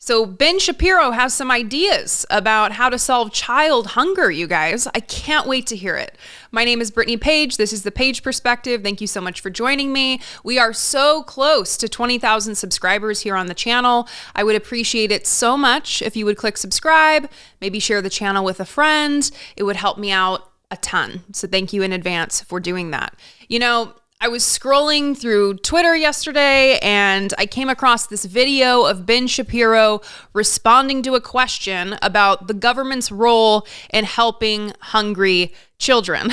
So Ben Shapiro has some ideas about how to solve child hunger, you guys. I can't wait to hear it. My name is Brittany Page. This is the Page Perspective. Thank you so much for joining me. We are so close to 20,000 subscribers here on the channel. I would appreciate it so much if you would click subscribe, maybe share the channel with a friend. It would help me out a ton. So thank you in advance for doing that. You know, I was scrolling through Twitter yesterday and I came across this video of Ben Shapiro responding to a question about the government's role in helping hungry children.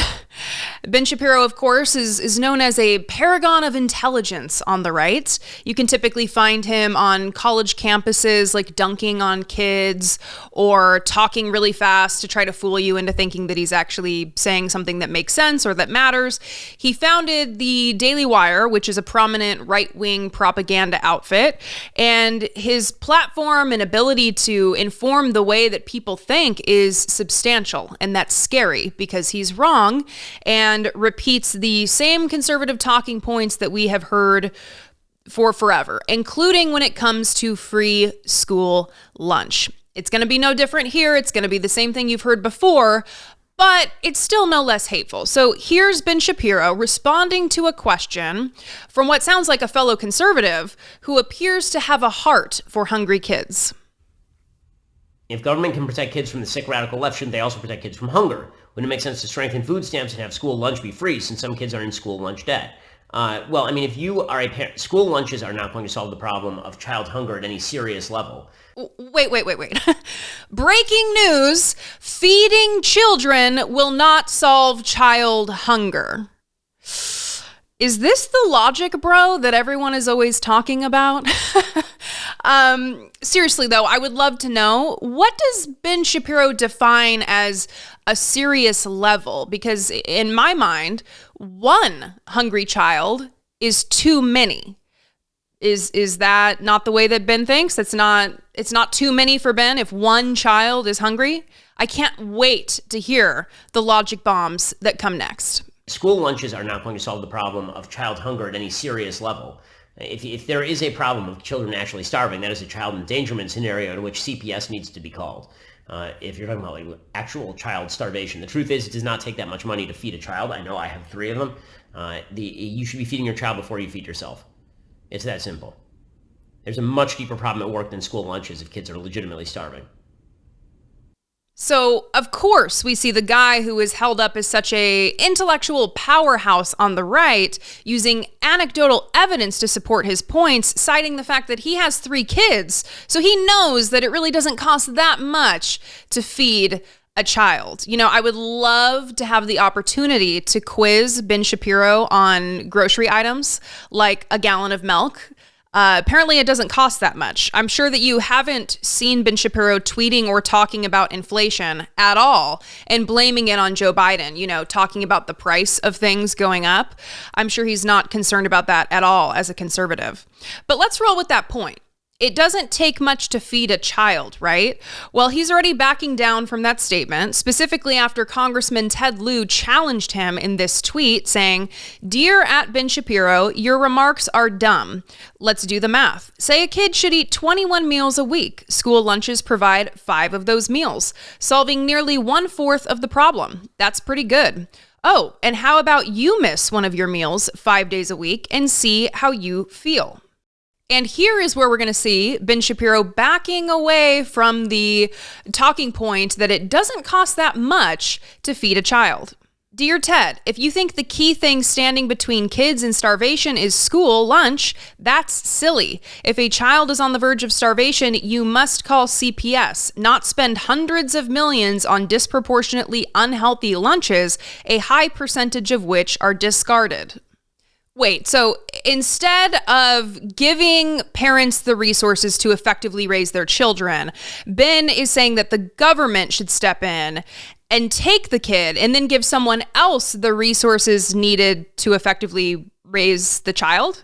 Ben Shapiro, of course, is known as a paragon of intelligence on the right. You can typically find him on college campuses, like dunking on kids or talking really fast to try to fool you into thinking that he's actually saying something that makes sense or that matters. He founded the Daily Wire, which is a prominent right-wing propaganda outfit, and his platform and ability to inform the way that people think is substantial, and that's scary because he's wrong and repeats the same conservative talking points that we have heard for forever, including when it comes to free school lunch. It's going to be no different here. It's going to be the same thing you've heard before, but it's still no less hateful. So here's Ben Shapiro responding to a question from what sounds like a fellow conservative who appears to have a heart for hungry kids. If government can protect kids from the sick radical left, shouldn't they also protect kids from hunger? Wouldn't it make sense to strengthen food stamps and have school lunch be free since some kids are in school lunch debt? Well, I mean, if you are a parent, school lunches are not going to solve the problem of child hunger at any serious level. Wait. Breaking news, feeding children will not solve child hunger. Is this the logic, bro, that everyone is always talking about? Seriously, though, I would love to know, what does Ben Shapiro define as a serious level? Because in my mind, one hungry child is too many. Is that not the way that Ben thinks? It's not too many for Ben if one child is hungry? I can't wait to hear the logic bombs that come next. School lunches are not going to solve the problem of child hunger at any serious level. If there is a problem of children actually starving, that is a child endangerment scenario in which CPS needs to be called. If you're talking about like actual child starvation, the truth is it does not take that much money to feed a child. I know I have 3 of them. You should be feeding your child before you feed yourself. It's that simple. There's a much deeper problem at work than school lunches if kids are legitimately starving. So, of course, we see the guy who is held up as such a intellectual powerhouse on the right using anecdotal evidence to support his points, citing the fact that he has 3 kids. So he knows that it really doesn't cost that much to feed a child. You know, I would love to have the opportunity to quiz Ben Shapiro on grocery items like a gallon of milk. Apparently it doesn't cost that much. I'm sure that you haven't seen Ben Shapiro tweeting or talking about inflation at all and blaming it on Joe Biden, you know, talking about the price of things going up. I'm sure he's not concerned about that at all as a conservative. But let's roll with that point. It doesn't take much to feed a child, right? Well, he's already backing down from that statement, specifically after Congressman Ted Lieu challenged him in this tweet saying, "Dear @Ben Shapiro, your remarks are dumb. Let's do the math. Say a kid should eat 21 meals a week. School lunches provide 5 of those meals, solving nearly 1/4 of the problem. That's pretty good. Oh, and how about you miss one of your meals 5 days a week and see how you feel?" And here is where we're going to see Ben Shapiro backing away from the talking point that it doesn't cost that much to feed a child. Dear Ted, if you think the key thing standing between kids and starvation is school lunch, that's silly. If a child is on the verge of starvation, you must call CPS, not spend hundreds of millions on disproportionately unhealthy lunches, a high percentage of which are discarded. Wait, so instead of giving parents the resources to effectively raise their children, Ben is saying that the government should step in and take the kid and then give someone else the resources needed to effectively raise the child?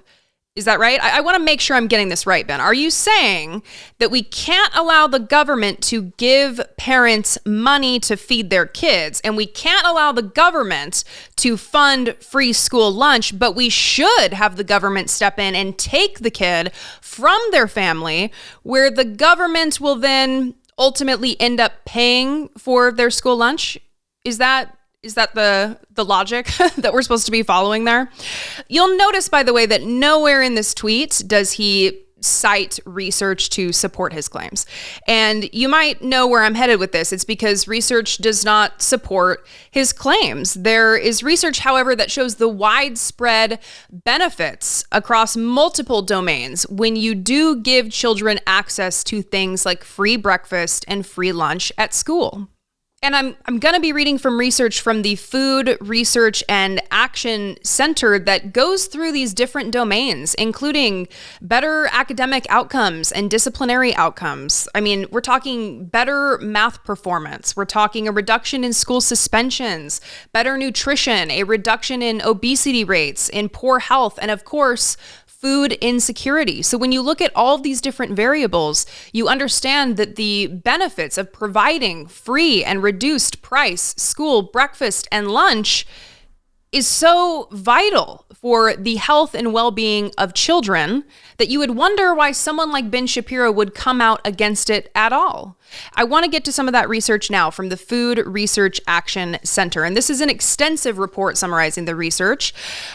Is that right? I want to make sure I'm getting this right, Ben. Are you saying that we can't allow the government to give parents money to feed their kids, and we can't allow the government to fund free school lunch, but we should have the government step in and take the kid from their family, where the government will then ultimately end up paying for their school lunch? Is that the logic that we're supposed to be following there? You'll notice, by the way, that nowhere in this tweet does he cite research to support his claims. And you might know where I'm headed with this. It's because research does not support his claims. There is research, however, that shows the widespread benefits across multiple domains when you do give children access to things like free breakfast and free lunch at school. And I'm going to be reading from research from the Food Research and Action Center that goes through these different domains, including better academic outcomes and disciplinary outcomes. I mean, we're talking better math performance. We're talking a reduction in school suspensions, better nutrition, a reduction in obesity rates, in poor health, and of course, food insecurity. So when you look at all of these different variables, you understand that the benefits of providing free and reduced price school breakfast and lunch is so vital for the health and well-being of children that you would wonder why someone like Ben Shapiro would come out against it at all. I want to get to some of that research now from the Food Research Action Center. And this is an extensive report summarizing the research.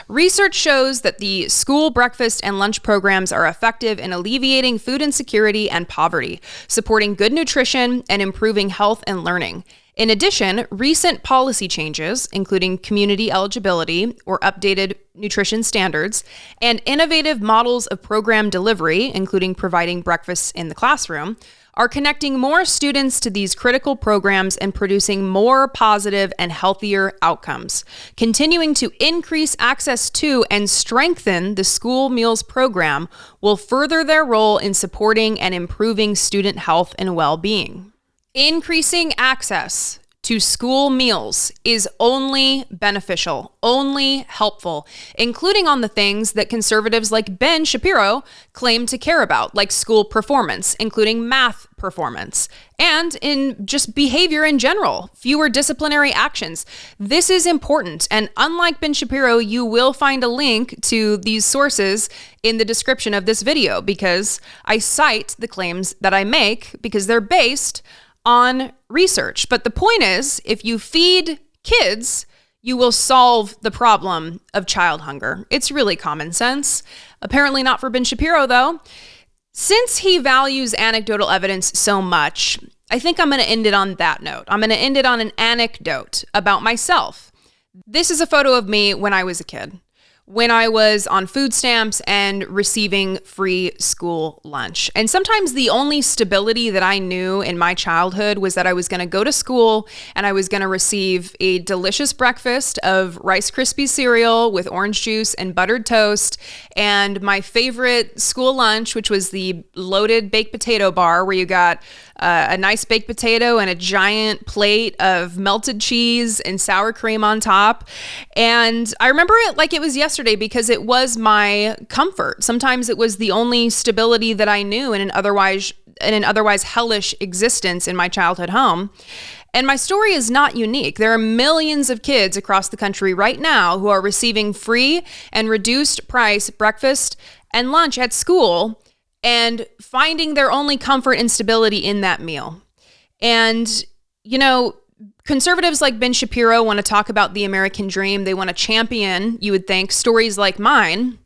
Research shows that the school breakfast and lunch programs are effective in alleviating food insecurity and poverty, supporting good nutrition, and improving health and learning. In addition, recent policy changes, including community eligibility or updated nutrition standards, and innovative models of program delivery, including providing breakfasts in the classroom, are connecting more students to these critical programs and producing more positive and healthier outcomes. Continuing to increase access to and strengthen the school meals program will further their role in supporting and improving student health and well-being. Increasing access to school meals is only beneficial, only helpful, including on the things that conservatives like Ben Shapiro claim to care about, like school performance, including math performance, and in just behavior in general, fewer disciplinary actions. This is important, and unlike Ben Shapiro, you will find a link to these sources in the description of this video, because I cite the claims that I make because they're based on research. But the point is, if you feed kids, you will solve the problem of child hunger. It's really common sense. Apparently not for Ben Shapiro, though. Since he values anecdotal evidence so much, I think I'm going to end it on that note. I'm going to end it on an anecdote about myself. This is a photo of me when I was a kid, when I was on food stamps and receiving free school lunch. And sometimes the only stability that I knew in my childhood was that I was going to go to school and I was going to receive a delicious breakfast of Rice Krispies cereal with orange juice and buttered toast, and my favorite school lunch, which was the loaded baked potato bar, where you got a nice baked potato and a giant plate of melted cheese and sour cream on top. And I remember it like it was yesterday because it was my comfort. Sometimes it was the only stability that I knew in an otherwise hellish existence in my childhood home. And my story is not unique. There are millions of kids across the country right now who are receiving free and reduced price breakfast and lunch at school and finding their only comfort and stability in that meal. And, you know, conservatives like Ben Shapiro want to talk about the American dream. They want to champion, you would think, stories like mine.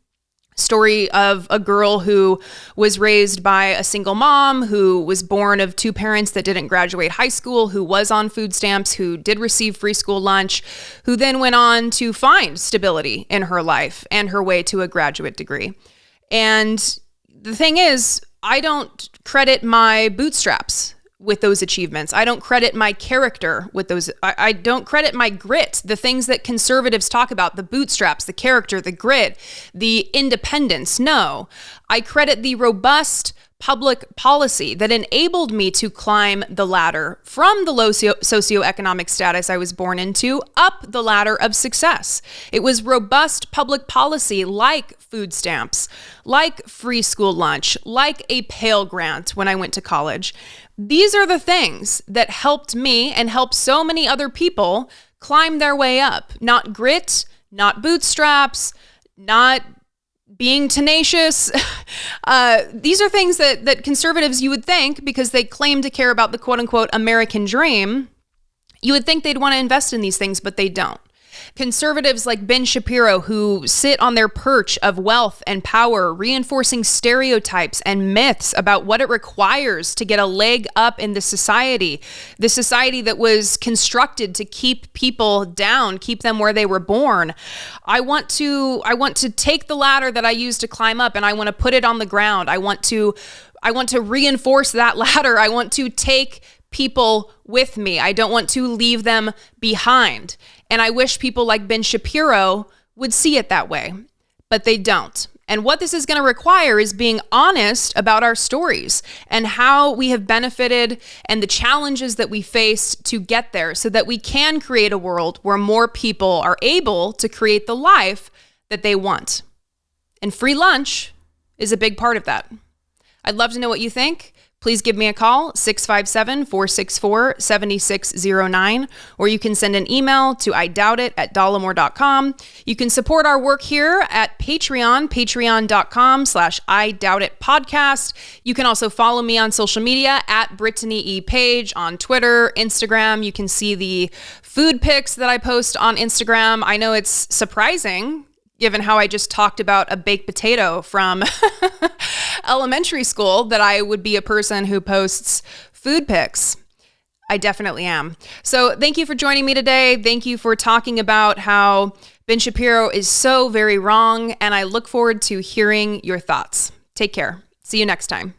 Story of a girl who was raised by a single mom, who was born of two parents that didn't graduate high school, who was on food stamps, who did receive free school lunch, who then went on to find stability in her life and her way to a graduate degree. And the thing is, I don't credit my bootstraps with those achievements. I don't credit my character with those. I don't credit my grit, the things that conservatives talk about, the bootstraps, the character, the grit, the independence. No, I credit the robust public policy that enabled me to climb the ladder from the low socioeconomic status I was born into up the ladder of success. It was robust public policy like food stamps, like free school lunch, like a Pell Grant when I went to college. These are the things that helped me and helped so many other people climb their way up. Not grit, not bootstraps, not being tenacious. These are things that conservatives, you would think, because they claim to care about the quote unquote American dream, you would think they'd want to invest in these things, but they don't. Conservatives like Ben Shapiro, who sit on their perch of wealth and power, reinforcing stereotypes and myths about what it requires to get a leg up in the society that was constructed to keep people down, keep them where they were born. I want to take the ladder that I used to climb up and I want to put it on the ground. I want to reinforce that ladder. I want to take people with me. I don't want to leave them behind. And I wish people like Ben Shapiro would see it that way, but they don't. And what this is going to require is being honest about our stories and how we have benefited and the challenges that we faced to get there so that we can create a world where more people are able to create the life that they want. And free lunch is a big part of that. I'd love to know what you think. Please give me a call, 657-464-7609, or you can send an email to idoubitit@dollemore.com. You can support our work here at Patreon, patreon.com/IDoubtItPodcast. You can also follow me on social media at Brittany E. Page on Twitter, Instagram. You can see the food pics that I post on Instagram. I know it's surprising, given how I just talked about a baked potato from elementary school, that I would be a person who posts food pics. I definitely am. So thank you for joining me today. Thank you for talking about how Ben Shapiro is so very wrong, and I look forward to hearing your thoughts. Take care. See you next time.